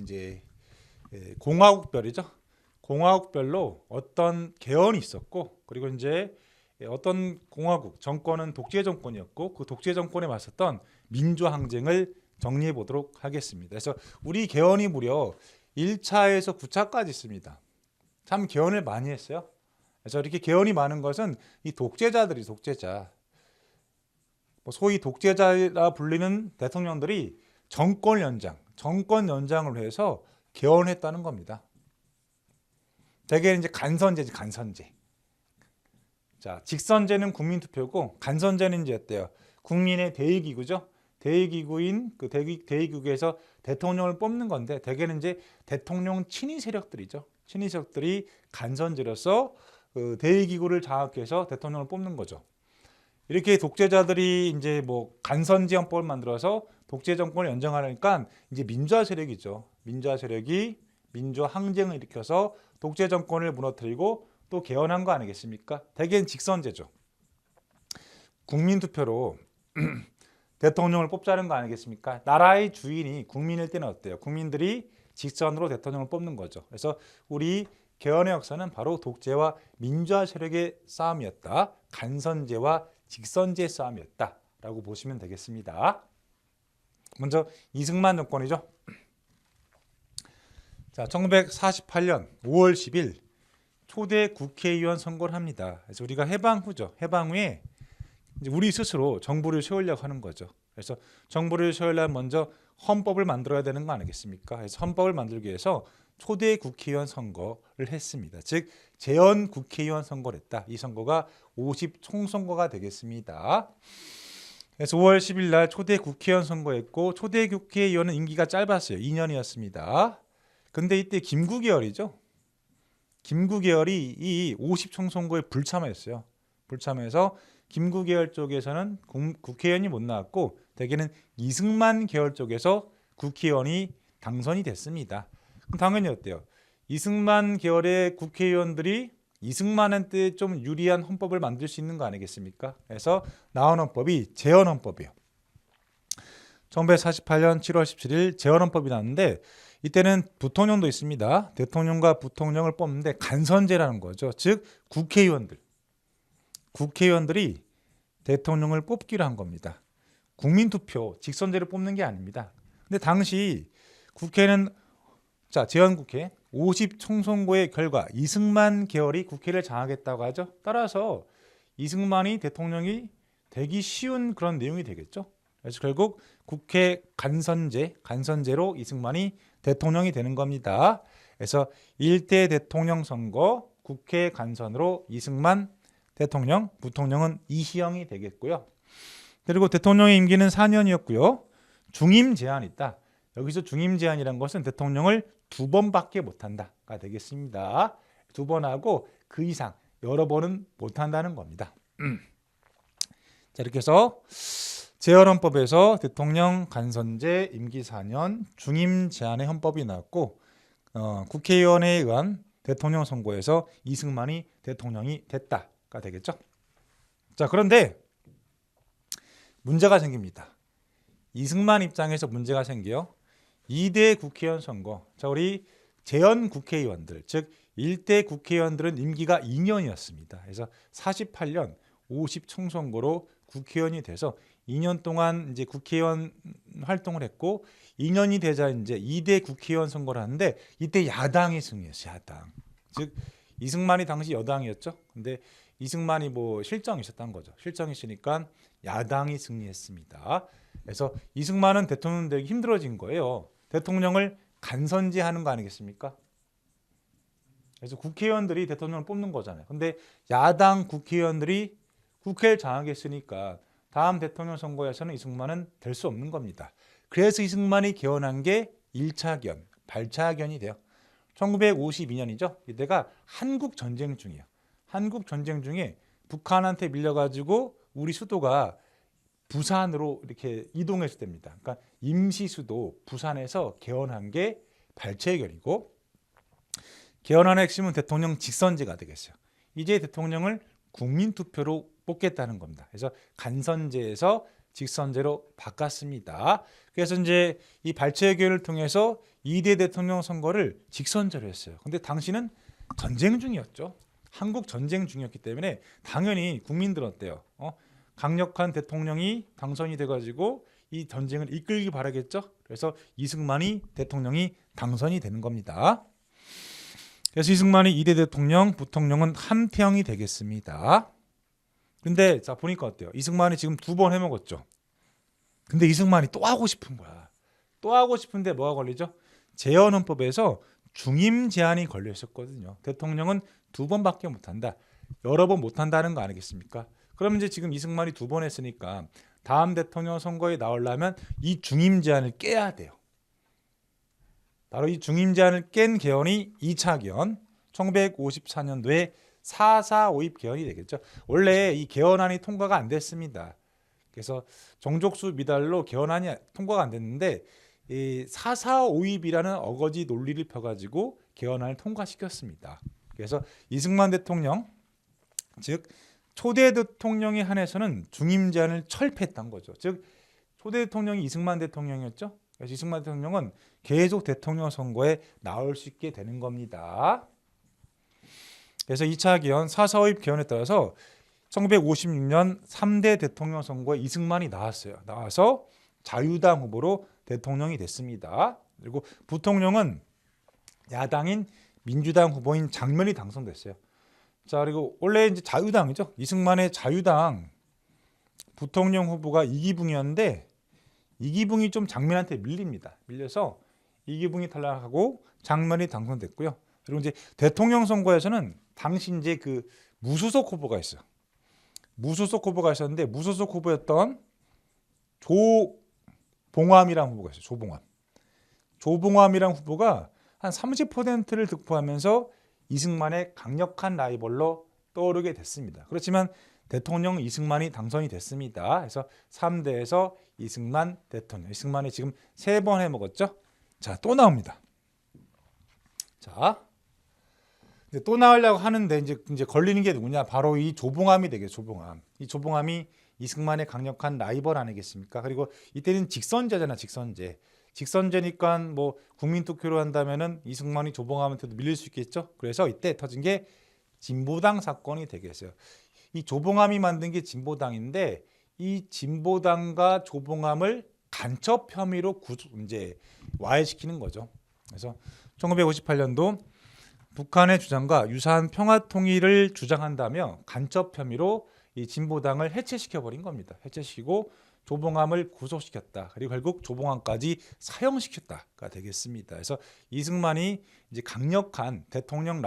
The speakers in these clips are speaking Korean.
이제 공화국별이죠. 공화국별로 어떤 개헌이 있었고, 그리고 이제 어떤 공화국 정권은 독재 정권이었고, 그 독재 정권에 맞섰던 민주화 항쟁을 정리해 보도록 하겠습니다. 그래서 우리 개헌이 무려 1차에서 9차까지 있습니다. 참 개헌을 많이 했어요. 그래서 이렇게 개헌이 많은 것은 이 독재자들이 독재자, 소위 독재자라 불리는 대통령들이 정권 연장을 해서 개헌했다는 겁니다. 대개 이제 간선제지, 간선제. 자, 직선제는 국민투표고, 간선제는 이제 어때요? 국민의 대의기구죠. 대의기구인 그 대의기구에서 대통령을 뽑는 건데, 대개는 이제 대통령 친위 세력들이죠. 친위 세력들이 간선제로서 그 대의기구를 장악해서 대통령을 뽑는 거죠. 이렇게 독재자들이 이제 뭐 간선제헌법을 만들어서 독재 정권을 연장하니까 이제 민주화 세력이죠. 민주화 세력이 민주화 항쟁을 일으켜서 독재 정권을 무너뜨리고 또 개헌한 거 아니겠습니까? 대개는 직선제죠. 국민투표로 대통령을 뽑자는 거 아니겠습니까? 나라의 주인이 국민일 때는 어때요? 국민들이 직선으로 대통령을 뽑는 거죠. 그래서 우리 개헌의 역사는 바로 독재와 민주화 세력의 싸움이었다. 간선제와 직선제의 싸움이었다라고 보시면 되겠습니다. 먼저 이승만 정권이죠. 자, 1948년 5월 10일 초대 국회의원 선거를 합니다. 그래서 우리가 해방 후죠. 해방 후에 이제 우리 스스로 정부를 세우려고 하는 거죠. 그래서 정부를 세우려면 먼저 헌법을 만들어야 되는 거 아니겠습니까? 그래서 헌법을 만들기 위해서 초대 국회의원 선거를 했습니다. 즉 재헌 국회의원 선거를 했다. 이 선거가 50 총선거가 되겠습니다. 그래서 5월 10일 날 초대 국회의원 선거했고, 초대 국회의원은 임기가 짧았어요. 2년이었습니다. 근데 이때 김구 계열이죠. 김구 계열이 이 50 총선거에 불참했어요. 불참해서 김구 계열 쪽에서는 국회의원이 못 나왔고, 대개는 이승만 계열 쪽에서 국회의원이 당선이 됐습니다. 그럼 당연히 어때요? 이승만 계열의 국회의원들이 이승만한테 좀 유리한 헌법을 만들 수 있는 거 아니겠습니까? 그래서 나온 헌법이 재헌헌법이에요. 1948년 7월 17일 재헌헌법이 나왔는데, 이때는 부통령도 있습니다. 대통령과 부통령을 뽑는데 간선제라는 거죠. 즉 국회의원들이 대통령을 뽑기로 한 겁니다. 국민투표, 직선제를 뽑는 게 아닙니다. 근데 당시 국회는 재헌국회 50 총선거의 결과 이승만 계열이 국회를 장악했다고 하죠. 따라서 이승만이 대통령이 되기 쉬운 그런 내용이 되겠죠. 그래서 결국 국회 간선제로 이승만이 대통령이 되는 겁니다. 그래서 1대 대통령 선거 국회 간선으로 이승만 대통령, 부통령은 이희영이 되겠고요. 그리고 대통령의 임기는 4년이었고요. 중임 제한이 있다. 여기서 중임 제한이라는 것은 대통령을 2번밖에 못한다가 되겠습니다. 2번 하고 그 이상 여러 번은 못한다는 겁니다. 자, 이렇게 해서 재헌헌법에서 대통령 간선제 임기 4년 중임 제한의 헌법이 나왔고, 국회의원에 의한 대통령 선거에서 이승만이 대통령이 됐다가 되겠죠. 자, 그런데 문제가 생깁니다. 이승만 입장에서 문제가 생겨요. 2대 국회의원 선거. 자, 우리 재헌 국회의원들, 즉 1대 국회의원들은 임기가 2년이었습니다. 그래서 48년 50 총선거로 국회의원이 돼서 2년 동안 이제 국회의원 활동을 했고, 2년이 되자 이제 2대 국회의원 선거를 하는데, 이때 야당이 승리했어요. 야당. 즉 이승만이 당시 여당이었죠. 근데 이승만이 뭐 실정이 있었던 거죠. 실정이 있으니까 야당이 승리했습니다. 그래서 이승만은 대통령 되기 힘들어진 거예요. 대통령을 간선제하는 거 아니겠습니까? 그래서 국회의원들이 대통령을 뽑는 거잖아요. 근데 야당 국회의원들이 국회를 장악했으니까 다음 대통령 선거에서는 이승만은 될 수 없는 겁니다. 그래서 이승만이 개헌한 게 1차 개헌, 발차개헌이 돼요. 1952년이죠. 이때가 한국 전쟁 중이에요. 한국 전쟁 중에 북한한테 밀려가지고 우리 수도가 부산으로 이렇게 이동했을 때입니다. 그러니까 임시 수도 부산에서 개헌한 게 발차개헌이고, 개헌안의 핵심은 대통령 직선제가 되겠어요. 이제 대통령을 국민투표로 뽑겠다는 겁니다. 그래서 간선제에서 직선제로 바꿨습니다. 그래서 이제 이 발차개헌을 통해서 2대 대통령 선거를 직선제로 했어요. 근데 당시는 전쟁 중이었죠. 한국 전쟁 중이었기 때문에 당연히 국민들은 어때요? 강력한 대통령이 당선이 돼가지고 이 전쟁을 이끌기 바라겠죠. 그래서 이승만이 대통령이 당선이 되는 겁니다. 그래서 이승만이 2대 대통령, 부통령은 한평이 되겠습니다. 근데 자 보니까 어때요? 이승만이 지금 2번 해먹었죠. 근데 이승만이 또 하고 싶은 거야. 또 하고 싶은데 뭐가 걸리죠? 재헌헌법에서 중임 제한이 걸려 있었거든요. 대통령은 2번밖에 못한다. 여러 번 못한다는 거 아니겠습니까? 그럼 이제 지금 이승만이 2번 했으니까 다음 대통령 선거에 나오려면 이 중임 제한을 깨야 돼요. 바로 이 중임 제한을 깬 개헌이 2차 개헌, 1954년도에 4.4.5입 개헌이 되겠죠. 원래 이 개헌안이 통과가 안 됐습니다. 그래서 정족수 미달로 개헌안이 통과가 안 됐는데 이 4.4.5입이라는 어거지 논리를 펴가지고 개헌안을 통과시켰습니다. 그래서 이승만 대통령, 즉 초대 대통령에 한해서는 중임 제한을 철폐했던 거죠. 즉 초대 대통령이 이승만 대통령이었죠. 그래서 이승만 대통령은 계속 대통령 선거에 나올 수 있게 되는 겁니다. 그래서 2차 개헌 4.4.5입 개헌에 따라서 1956년 3대 대통령 선거에 이승만이 나왔어요. 나와서 자유당 후보로 대통령이 됐습니다. 그리고 부통령은 야당인 민주당 후보인 장면이 당선됐어요. 자, 그리고 원래 이제 자유당이죠. 이승만의 자유당 부통령 후보가 이기붕이었는데 이기붕이 좀 장면한테 밀립니다. 밀려서 이기붕이 탈락하고 장면이 당선됐고요. 그리고 이제 대통령 선거에서는 당시 이제 그 무소속 후보가 있어요. 무소속 후보가 있었는데 무소속 후보였던 조봉암이라는 후보가 있어요. 조봉암이라는 후보가 한 30%를 득표하면서 이승만의 강력한 라이벌로 떠오르게 됐습니다. 그렇지만 대통령 이승만이 당선이 됐습니다. 그래서 3대에서 이승만 대통령. 이승만이 지금 3번 해먹었죠. 자, 또 나옵니다. 자, 이제 또 나오려고 하는데 이제 걸리는 게 누구냐? 바로 이 조봉암이 되겠죠. 조봉암. 이 조봉암이 이승만의 강력한 라이벌 아니겠습니까? 그리고 이때는 직선제잖아, 직선제. 직선제니까 뭐 국민 투표로 한다면은 이승만이 조봉암한테도 밀릴 수 있겠죠. 그래서 이때 터진 게 진보당 사건이 되겠어요. 이 조봉암이 만든 게 진보당인데 이 진보당과 조봉암을 간첩 혐의로 이제 와해시키는 거죠. 그래서 1958년도 북한의 주장과 유사한 평화 통일을 주장한다며 간첩 혐의로 이 진보당을 해체시켜 버린 겁니다. 해체시키고 조봉암을 구속시켰다. 그리고 결국 조봉암까지 사형시켰다가 되겠습니다. 그래서 이승만이 이제 강력한 대통령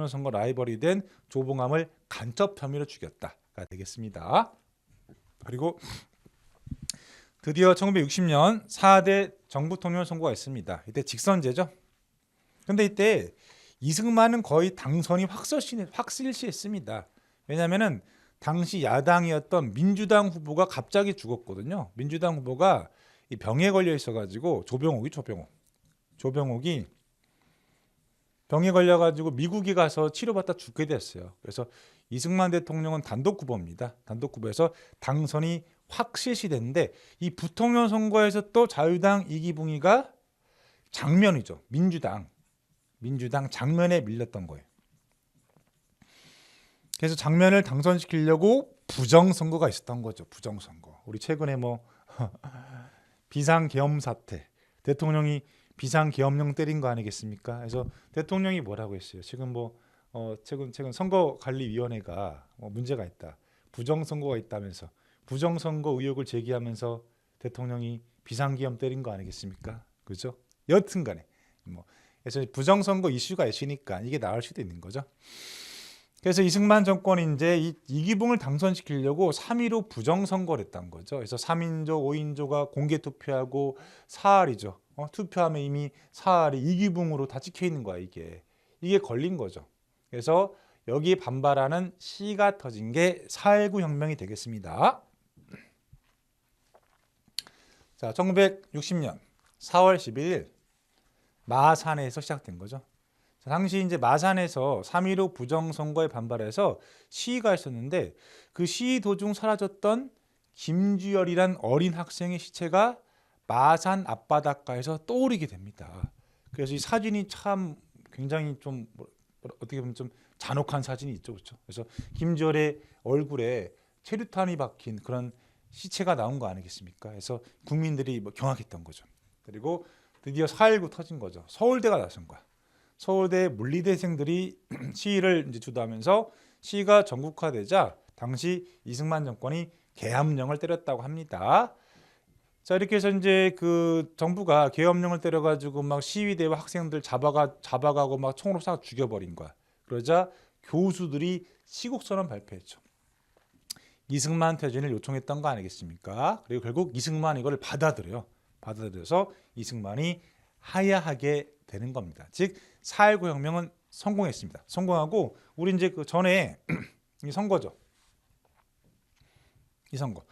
선거 라이벌이 된 조봉암을 간첩 혐의로 죽였다가 되겠습니다. 그리고 드디어 1960년 4대 정부통령 선거가 있습니다. 이때 직선제죠. 근데 이때 이승만은 거의 당선이 확실시했습니다. 왜냐하면은 당시 야당이었던 민주당 후보가 갑자기 죽었거든요. 민주당 후보가 이 병에 걸려 있어가지고 조병옥이 병에 걸려가지고 미국에 가서 치료받다 죽게 됐어요. 그래서 이승만 대통령은 단독 후보입니다. 단독 후보에서 당선이 확실시됐는데 이 부통령 선거에서 또 자유당 이기붕이가 장면이죠. 민주당 장면에 밀렸던 거예요. 그래서 장면을 당선시키려고 부정선거가 있었던 거죠. 부정선거. 우리 최근에 뭐 비상계엄 사태, 대통령이 비상계엄령 때린 거 아니겠습니까? 그래서 대통령이 뭐라고 했어요? 지금 뭐 최근 선거관리위원회가 문제가 있다. 부정선거가 있다면서 부정선거 의혹을 제기하면서 대통령이 비상계엄 때린 거 아니겠습니까? 그죠? 여튼간에 그래서 부정선거 이슈가 있으니까 이게 나올 수도 있는 거죠. 그래서 이승만 정권이 이제 이기붕을 당선시키려고 3.15 부정선거를 했던 거죠. 그래서 3인조, 5인조가 공개 투표하고 사할이죠. 투표하면 이미 사할이 이기붕으로 다 찍혀 있는 거야, 이게 걸린 거죠. 그래서 여기에 반발하는 시가 터진 게 4.19 혁명이 되겠습니다. 자, 1960년 4월 11일 마산에서 시작된 거죠. 당시 이제 마산에서 3.15 부정선거에 반발해서 시위가 있었는데 그 시위 도중 사라졌던 김주열이란 어린 학생의 시체가 마산 앞바닷가에서 떠오르게 됩니다. 그래서 이 사진이 참 굉장히 좀 어떻게 보면 좀 잔혹한 사진이 있죠, 그렇죠? 그래서 김지열의 얼굴에 체류탄이 박힌 그런 시체가 나온 거 아니겠습니까? 그래서 국민들이 뭐 경악했던 거죠. 그리고 드디어 4.19 터진 거죠. 서울대가 나선 거야. 서울대 물리대생들이 시위를 이제 주도하면서 시위가 전국화되자 당시 이승만 정권이 계엄령을 때렸다고 합니다. 자, 이렇게 해서 이제 그 정부가 계엄령을 때려가지고 막 시위대와 학생들 잡아가고 막 총으로 쏴 죽여버린 거야. 그러자 교수들이 시국선언 발표했죠. 이승만 퇴진을 요청했던 거 아니겠습니까? 그리고 결국 이승만 이걸 받아들여서 이승만이 하야하게 되는 겁니다. 즉 4.19 혁명은 성공했습니다. 성공하고 우리 이제 그 전에 이 선거죠. 이 선거.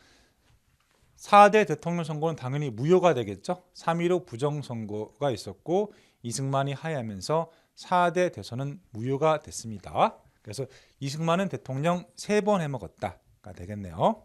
4대 대통령 선거는 당연히 무효가 되겠죠. 3.15 부정선거가 있었고 이승만이 하야하면서 4대 대선은 무효가 됐습니다. 그래서 이승만은 대통령 3번 해먹었다가 되겠네요.